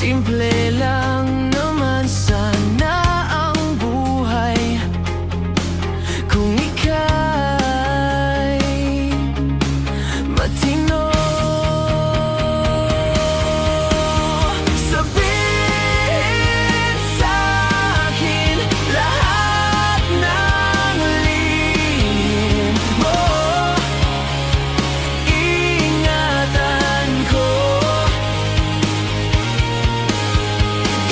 Simple lang naman sana ang buhay kung ika'y matino. Sabihin sa'kin lahat ng lihim mo, ingatan ko.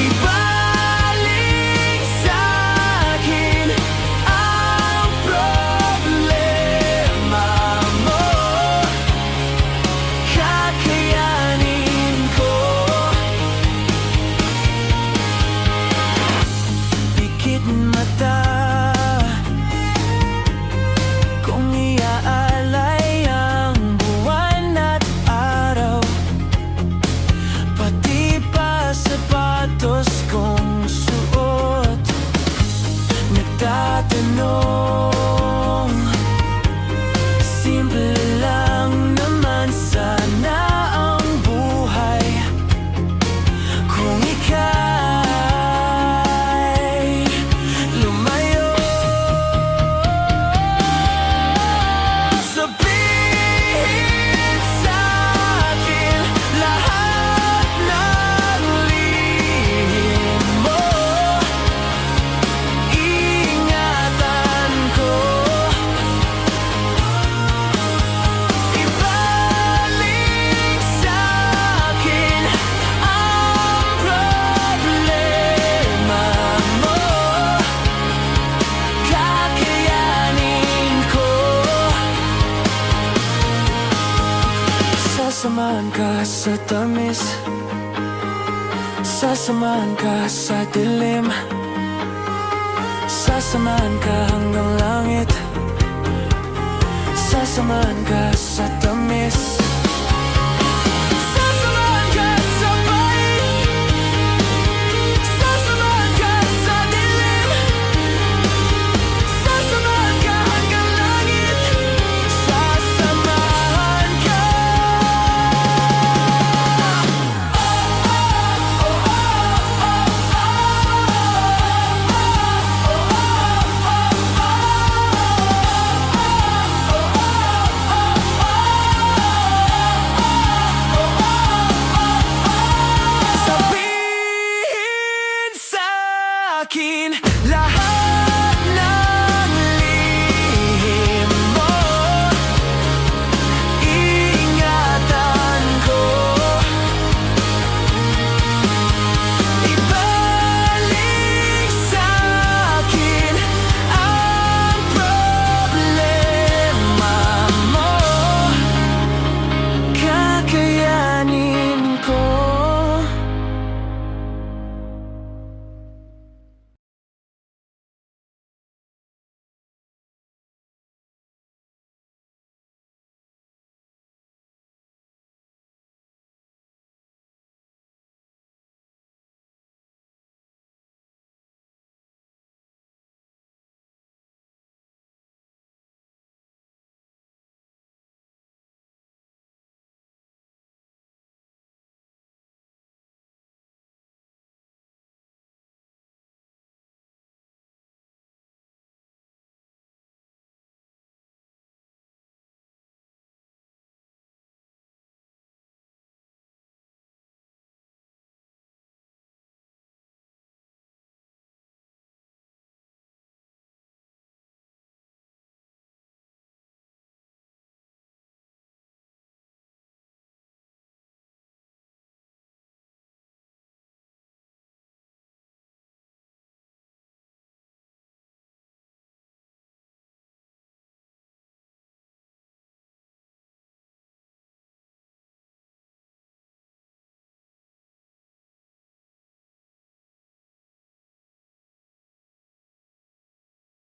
Ibalik sa'kin ang problema mo, kakayanin ko. Pikit mata kung iaalay ang buwan at araw, pati pa sapatos kong suot. Nagtatanong, simple lang naman sana ang buhay kung ika'y lumayo. Sabihin sa'kin lahat ng lihim mo, ingatan ko. Ibalik sa'kin ang problema mo, kakayanin ko. Sasamahan ka sa tamis, sasamahan ka sa dilim, sasamahan ka hanggang langit, sasamahan ka sa tamis.